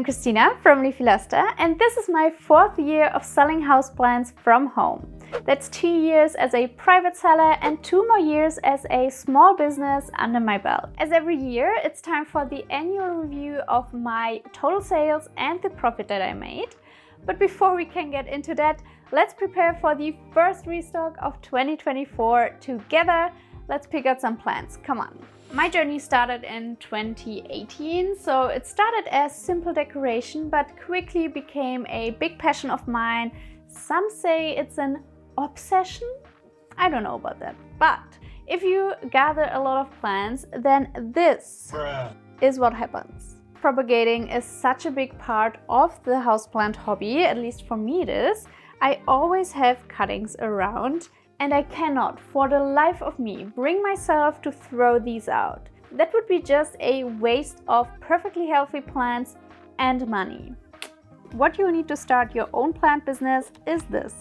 I'm Christina from Leafy Luster, and this is my 4th year of selling houseplants from home. That's 2 years as a private seller and 2 more years as a small business under my belt. As every year, it's time for the annual review of my total sales and the profit that I made. But before we can get into that, let's prepare for the first restock of 2024 together. Let's pick out some plants. Come on. My journey started in 2018, so it started as simple decoration but quickly became a big passion of mine. Some say it's an obsession. I don't know about that. But if you gather a lot of plants, then this is what happens. Propagating is such a big part of the houseplant hobby, at least for me it is. I always have cuttings around. And I cannot, for the life of me, bring myself to throw these out. That would be just a waste of perfectly healthy plants and money. What you need to start your own plant business is this.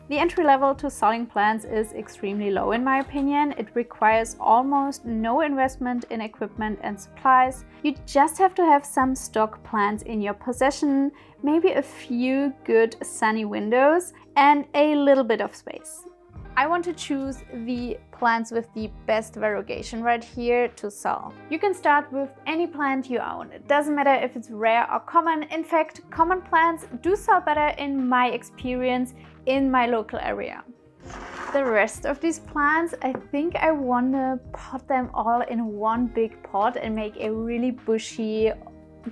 The entry level to selling plants is extremely low in my opinion. It requires almost no investment in equipment and supplies. You just have to have some stock plants in your possession, maybe a few good sunny windows, and a little bit of space. I want to choose the plants with the best variegation right here to sell. You can start with any plant you own. It doesn't matter if it's rare or common. In fact, common plants do sell better in my experience in my local area. The rest of these plants, I think I want to pot them all in one big pot and make a really bushy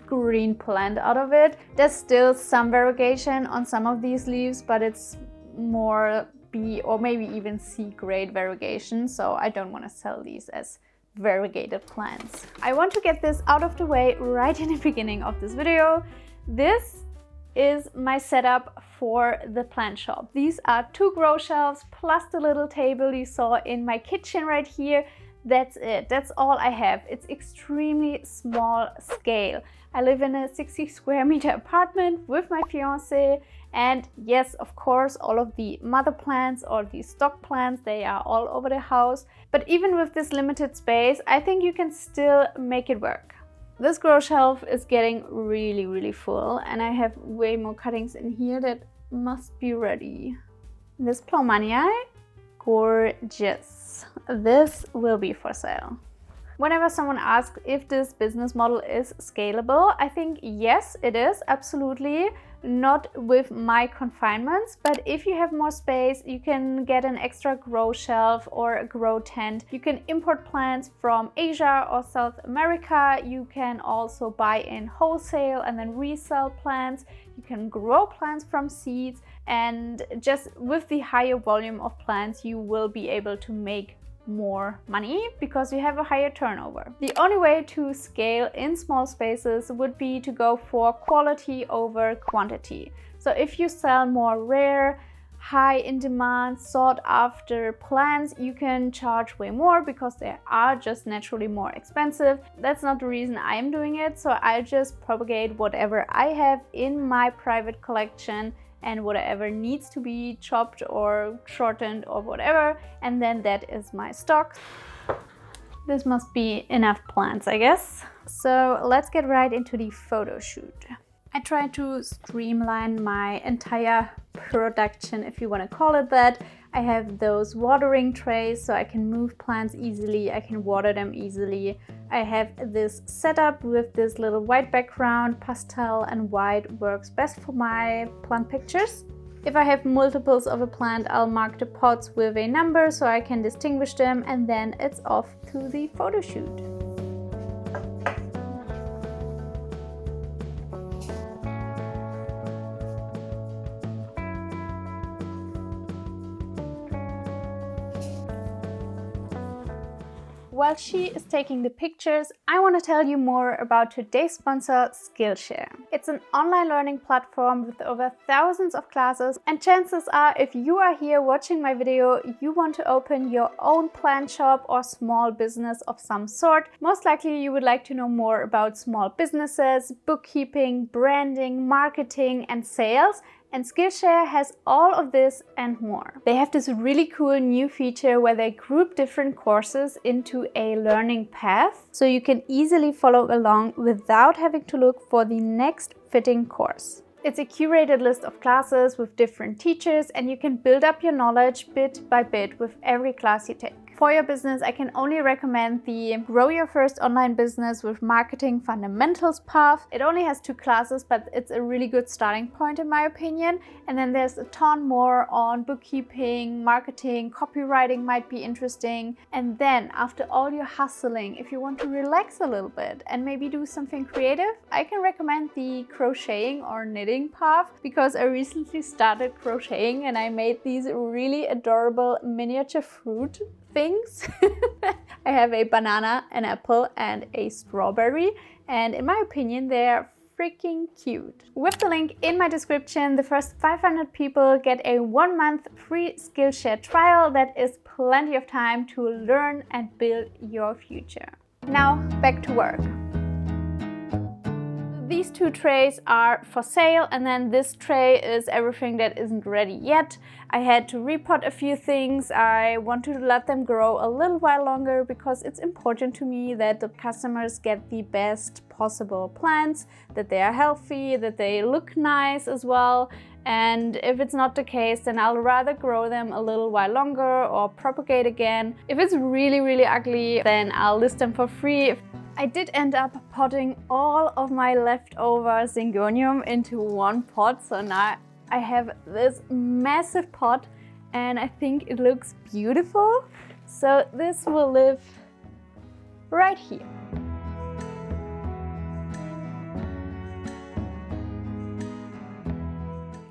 green plant out of it. There's still some variegation on some of these leaves, but it's more B or maybe even C grade variegation, so I don't want to sell these as variegated plants. I want to get this out of the way right in the beginning of this video. This is my setup for the plant shop. These are 2 grow shelves plus the little table you saw in my kitchen right here. That's it. That's all I have. It's extremely small scale. I live in a 60 square meter apartment with my fiance, and yes, of course, all of the mother plants or the stock plants, they are all over the house. But even with this limited space, I think you can still make it work. This grow shelf is getting really full, and I have way more cuttings in here that must be ready. This Plomania, gorgeous. This will be for sale. Whenever someone asks if this business model is scalable, I think yes, it is, absolutely. Not with my confinements, but if you have more space, you can get an extra grow shelf or a grow tent. You can import plants from Asia or South America. You can also buy in wholesale and then resell plants. You can grow plants from seeds, and just with the higher volume of plants, you will be able to make more money because you have a higher turnover. The only way to scale in small spaces would be to go for quality over quantity. So if you sell more rare, high in demand, sought after plants, you can charge way more because they are just naturally more expensive. That's not the reason I am doing it. So I just propagate whatever I have in my private collection and whatever needs to be chopped or shortened or whatever, and then that is my stock. This must be enough plants, I guess. So let's get right into the photo shoot. I try to streamline my entire production, if you want to call it that. I have those watering trays so I can move plants easily, I can water them easily. I have this setup with this little white background. Pastel and white works best for my plant pictures. If I have multiples of a plant, I'll mark the pots with a number so I can distinguish them, and then it's off to the photo shoot. While she is taking the pictures, I want to tell you more about today's sponsor, Skillshare. It's an online learning platform with over thousands of classes, and chances are if you are here watching my video, you want to open your own plant shop or small business of some sort. Most likely you would like to know more about small businesses, bookkeeping, branding, marketing and sales. And Skillshare has all of this and more. They have this really cool new feature where they group different courses into a learning path, so you can easily follow along without having to look for the next fitting course. It's a curated list of classes with different teachers, and you can build up your knowledge bit by bit with every class you take. For your business, I can only recommend the Grow Your First Online Business with Marketing Fundamentals path. It only has 2 classes, but it's a really good starting point in my opinion. And then there's a ton more on bookkeeping, marketing, copywriting might be interesting. And then after all your hustling, if you want to relax a little bit and maybe do something creative, I can recommend the crocheting or knitting path, because I recently started crocheting and I made these really adorable miniature fruit things. I have a banana, an apple, and a strawberry, and in my opinion they're freaking cute. With the link in my description, the first 500 people get a 1-month free Skillshare trial. That is plenty of time to learn and build your future. Now back to work. These 2 trays are for sale, and then this tray is everything that isn't ready yet. I had to repot a few things. I want to let them grow a little while longer because it's important to me that the customers get the best possible plants, that they are healthy, that they look nice as well. And if it's not the case, then I'll rather grow them a little while longer or propagate again. If it's really, really ugly, then I'll list them for free. I did end up potting all of my leftover Syngonium into one pot, so now I have this massive pot and I think it looks beautiful. So this will live right here.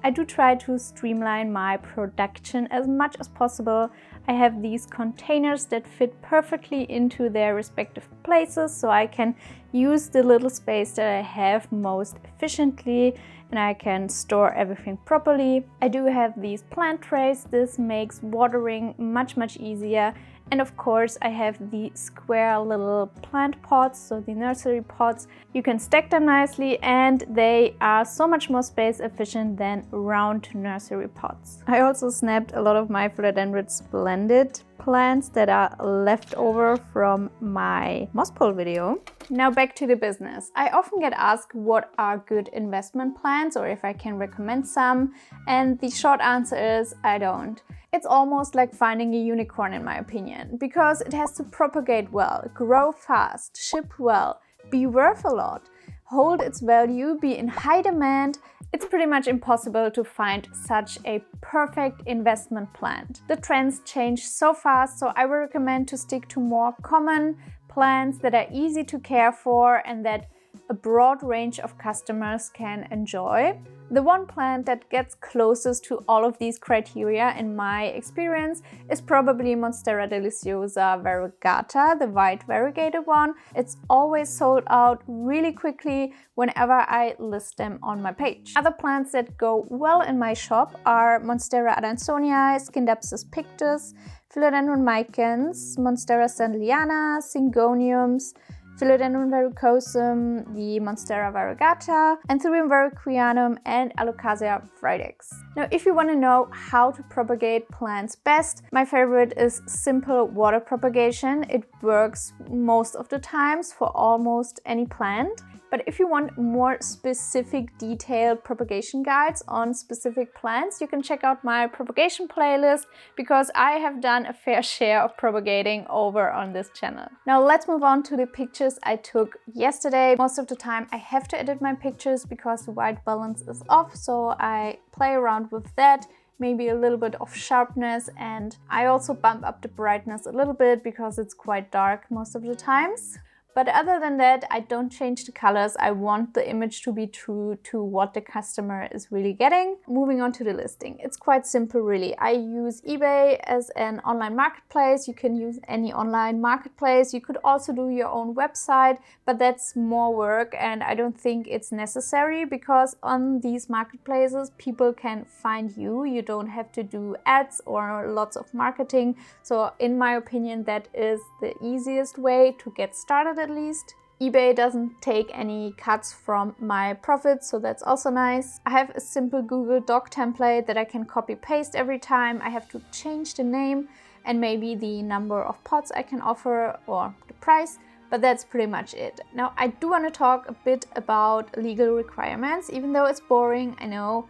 I do try to streamline my production as much as possible. I have these containers that fit perfectly into their respective places, so I can use the little space that I have most efficiently and I can store everything properly. I do have these plant trays. This makes watering much easier. And of course I have the square little plant pots, so the nursery pots. You can stack them nicely and they are so much more space efficient than round nursery pots. I also snapped a lot of my Philodendron Splendid plants that are left over from my moss pole video. Now back to the business. I often get asked what are good investment plans or if I can recommend some, and the short answer is I don't. It's almost like finding a unicorn in my opinion, because it has to propagate well, grow fast, ship well, be worth a lot, hold its value, be in high demand. It's pretty much impossible to find such a perfect investment plant. The trends change so fast, so I would recommend to stick to more common plants that are easy to care for and that a broad range of customers can enjoy. The one plant that gets closest to all of these criteria in my experience is probably Monstera deliciosa variegata, the white variegated one. It's always sold out really quickly whenever I list them on my page. Other plants that go well in my shop are Monstera adansonii, Scindapsus pictus, Philodendron micans, Monstera standleyana, Syngoniums, Philodendron verrucosum, the Monstera variegata, Anthurium verruquianum, and Alocasia frydix. Now, if you want to know how to propagate plants best, my favorite is simple water propagation. It works most of the times for almost any plant. But if you want more specific detailed propagation guides on specific plants, you can check out my propagation playlist, because I have done a fair share of propagating over on this channel. Now let's move on to the pictures I took yesterday. Most of the time I have to edit my pictures because the white balance is off, so I play around with that. Maybe a little bit of sharpness, and I also bump up the brightness a little bit because it's quite dark most of the times. But other than that, I don't change the colors. I want the image to be true to what the customer is really getting. Moving on to the listing. It's quite simple really. I use eBay as an online marketplace. You can use any online marketplace. You could also do your own website, but that's more work and I don't think it's necessary, because on these marketplaces people can find you. You don't have to do ads or lots of marketing. So in my opinion, that is the easiest way to get started at least. eBay doesn't take any cuts from my profits, so that's also nice. I have a simple Google Doc template that I can copy paste every time. I have to change the name and maybe the number of pots I can offer or the price, but that's pretty much it. Now, I do want to talk a bit about legal requirements. Even though it's boring, I know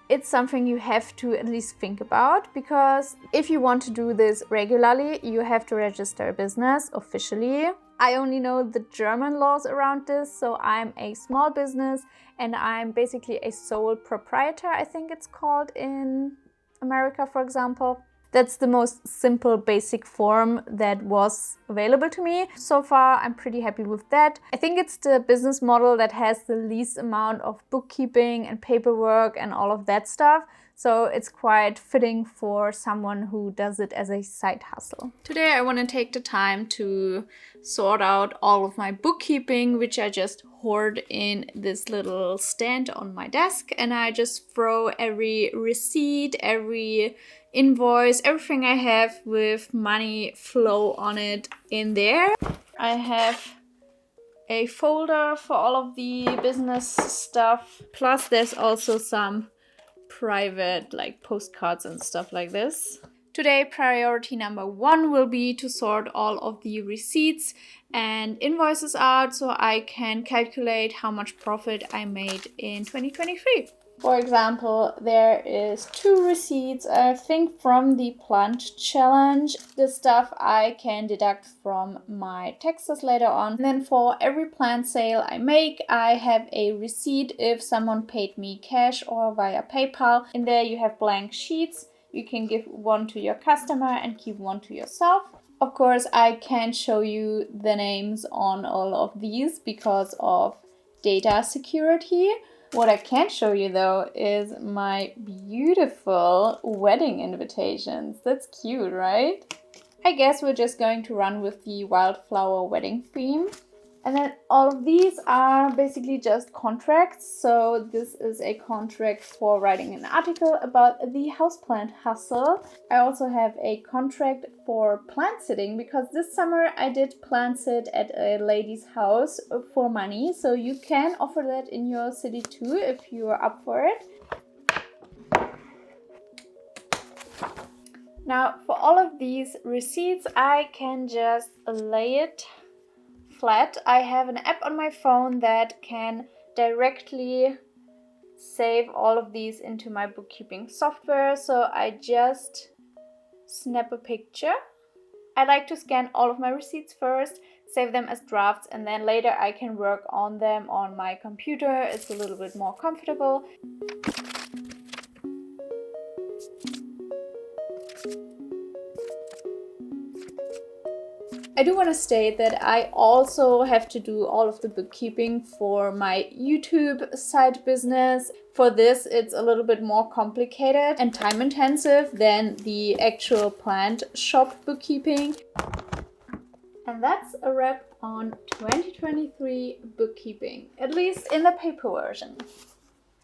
it's something you have to at least think about, because if you want to do this regularly, you have to register a business officially. I only know the German laws around this, so I'm a small business and I'm basically a sole proprietor, I think it's called in America, for example. That's the most simple, basic form that was available to me. So far, I'm pretty happy with that. I think it's the business model that has the least amount of bookkeeping and paperwork and all of that stuff. So it's quite fitting for someone who does it as a side hustle. Today, I want to take the time to sort out all of my bookkeeping, which I just hoard in this little stand on my desk. And I just throw every receipt, every invoice, everything I have with money flow on it in there. I have a folder for all of the business stuff. Plus there's also some private like postcards and stuff like this. Today, priority number 1 will be to sort all of the receipts and invoices out so I can calculate how much profit I made in 2023. For example, there is 2 receipts, I think, from the plant challenge. The stuff I can deduct from my taxes later on. And then for every plant sale I make, I have a receipt if someone paid me cash or via PayPal. In there you have blank sheets. You can give one to your customer and keep one to yourself. Of course, I can't show you the names on all of these because of data security. What I can show you though is my beautiful wedding invitations. That's cute, right? I guess we're just going to run with the wildflower wedding theme. And then all of these are basically just contracts. So this is a contract for writing an article about the houseplant hustle. I also have a contract for plant sitting because this summer I did plant sit at a lady's house for money. So you can offer that in your city too if you are up for it. Now for all of these receipts, I can just lay it flat. I have an app on my phone that can directly save all of these into my bookkeeping software. So I just snap a picture. I like to scan all of my receipts first, save them as drafts, and then later I can work on them on my computer. It's a little bit more comfortable. I do want to state that I also have to do all of the bookkeeping for my YouTube side business. For this, it's a little bit more complicated and time intensive than the actual plant shop bookkeeping. And that's a wrap on 2023 bookkeeping, at least in the paper version.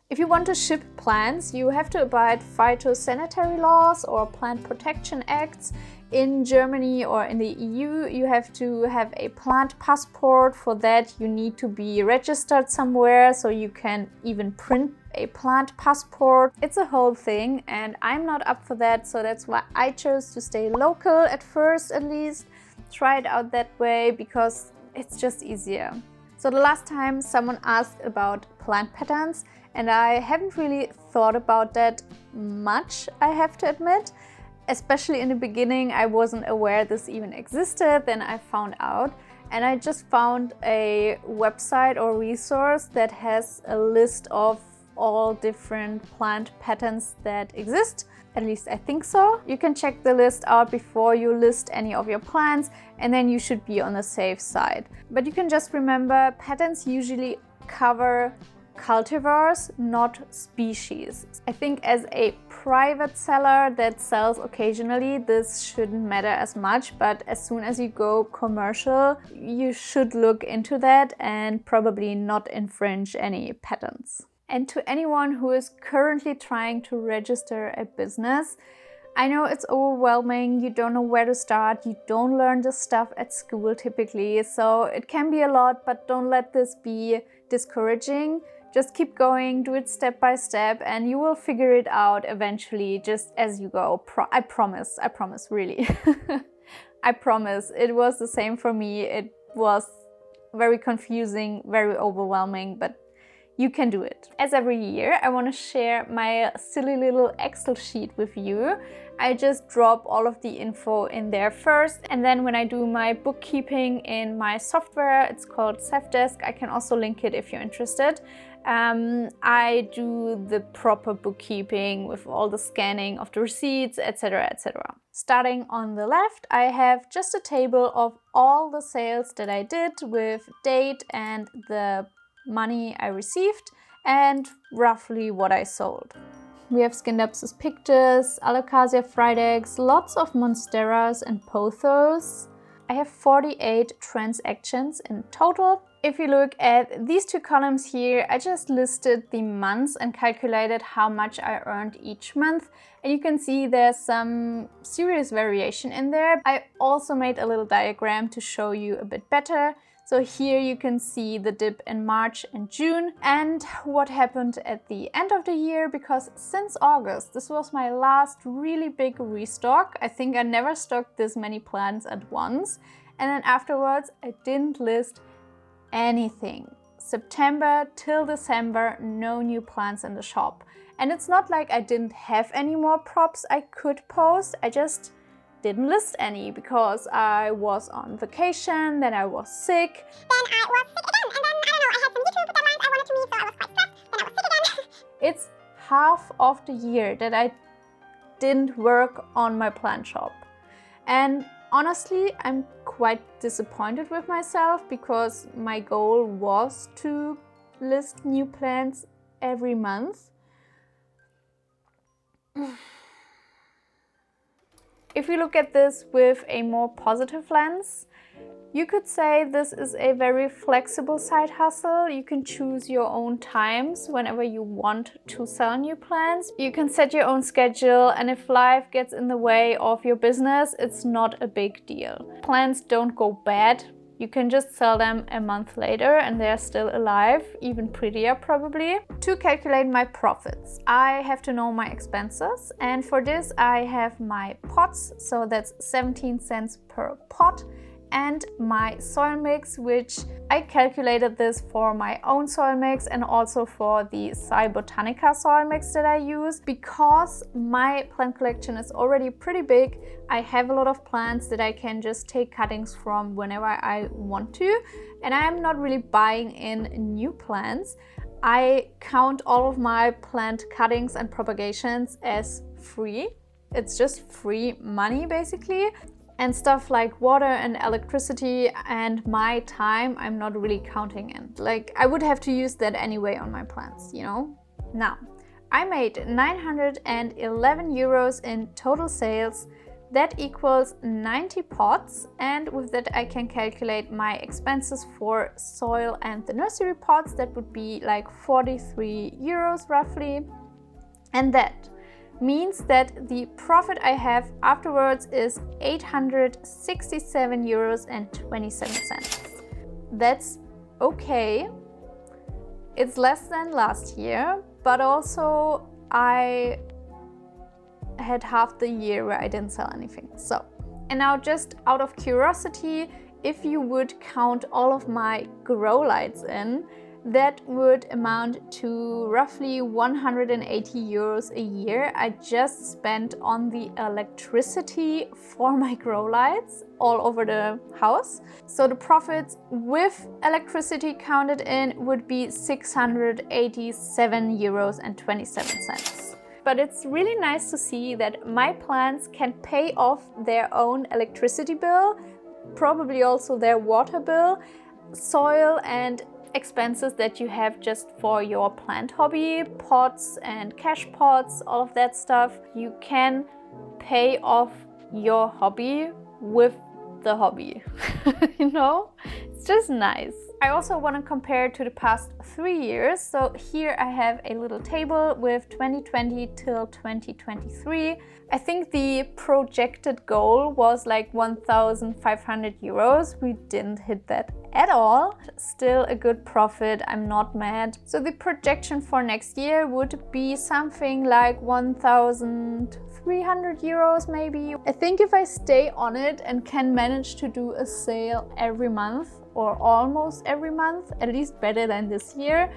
If you want to ship plants, you have to abide phytosanitary laws or plant protection acts. In Germany or in the EU, you have to have a plant passport. For that, you need to be registered somewhere, so you can even print a plant passport. It's a whole thing, and I'm not up for that, so that's why I chose to stay local at first, at least. Try it out that way because it's just easier. So the last time someone asked about plant patterns, and I haven't really thought about that much, I have to admit. Especially in the beginning, I wasn't aware this even existed. Then I found out, and I just found a website or resource that has a list of all different plant patterns that exist. At least I think so. You can check the list out before you list any of your plants, and then you should be on the safe side. But you can just remember, patterns usually cover cultivars, not species. I think as a private seller that sells occasionally, this shouldn't matter as much, but as soon as you go commercial, you should look into that and probably not infringe any patents. And to anyone who is currently trying to register a business, I know it's overwhelming, you don't know where to start, you don't learn this stuff at school typically, so it can be a lot, but don't let this be discouraging. Just keep going, do it step by step, and you will figure it out eventually just as you go. I promise, really. I promise. It was the same for me. It was very confusing, very overwhelming, but you can do it. As every year, I want to share my silly little Excel sheet with you. I just drop all of the info in there first, and then when I do my bookkeeping in my software, it's called Safdesk, I can also link it if you're interested. I do the proper bookkeeping with all the scanning of the receipts, etc., etc. Starting on the left, I have just a table of all the sales that I did with date and the money I received and roughly what I sold. We have Scindapsus pictus, Alocasia friedex, lots of monsteras and pothos. I have 48 transactions in total. If you look at these two columns here, I just listed the months and calculated how much I earned each month. And you can see there's some serious variation in there. I also made a little diagram to show you a bit better. So here you can see the dip in March and June and what happened at the end of the year, because since August, this was my last really big restock. I think I never stocked this many plants at once. And then afterwards, I didn't list anything. September till December, no new plants in the shop. And it's not like I didn't have any more props I could post. I just didn't list any because I was on vacation, then I was sick. Then I was sick again, and then, I don't know, I had some YouTube deadlines I wanted to meet, so I was quite stressed, then I was sick again. It's half of the year that I didn't work on my plant shop. And honestly, I'm quite disappointed with myself because my goal was to list new plants every month. If you look at this with a more positive lens, you could say this is a very flexible side hustle. You can choose your own times whenever you want to sell new plants. You can set your own schedule, and if life gets in the way of your business, it's not a big deal. Plants don't go bad. You can just sell them a month later and they're still alive, even prettier probably. To calculate my profits, I have to know my expenses, and for this I have my pots, so that's 17 cents per pot, and my soil mix, which I calculated this for my own soil mix and also for the Sci Botanica soil mix that I use. Because my plant collection is already pretty big, I have a lot of plants that I can just take cuttings from whenever I want to, and I am not really buying in new plants. I count all of my plant cuttings and propagations as free. It's just free money basically. And stuff like water and electricity and my time, I'm not really counting in. Like, I would have to use that anyway on my plants, you know? Now, I made 911 euros in total sales. That equals 90 pots, and with that I can calculate my expenses for soil and the nursery pots. That would be like 43 euros roughly. And that means that the profit I have afterwards is 867 euros and 27 cents. That's okay. It's less than last year, but also I had half the year where I didn't sell anything. So, and now just out of curiosity, if you would count all of my grow lights in, that would amount to roughly 180 euros a year I just spent on the electricity for my grow lights all over the house. So the profits with electricity counted in would be 687 euros and 27 cents. But it's really nice to see that my plants can pay off their own electricity bill, probably also their water bill, soil and expenses that you have just for your plant hobby, pots and cash pots, all of that stuff. You can pay off your hobby with the hobby. You know, it's just nice. I also want to compare to the past 3 years. So here I have a little table with 2020 till 2023. I think the projected goal was like 1,500 euros. We didn't hit that at all. Still a good profit, I'm not mad. So the projection for next year would be something like 1,300 euros maybe. I think if I stay on it and can manage to do a sale every month, or almost every month, at least better than this year,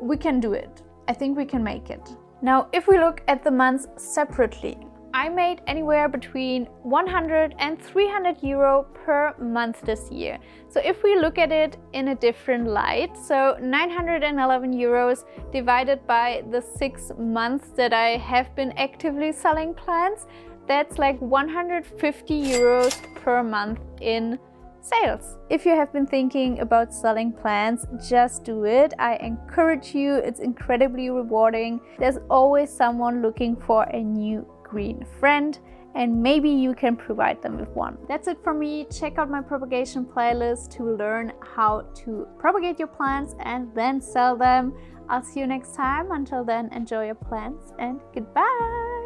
we can do it. I think we can make it. Now, if we look at the months separately, I made anywhere between 100 and 300 euro per month this year. So if we look at it in a different light, so 911 euros divided by the 6 months that I have been actively selling plants, that's like 150 euros per month in sales. If you have been thinking about selling plants, just do it. I encourage you. It's incredibly rewarding. There's always someone looking for a new green friend, and maybe you can provide them with one. That's it for me. Check out my propagation playlist to learn how to propagate your plants and then sell them. I'll see you next time. Until then, enjoy your plants and goodbye.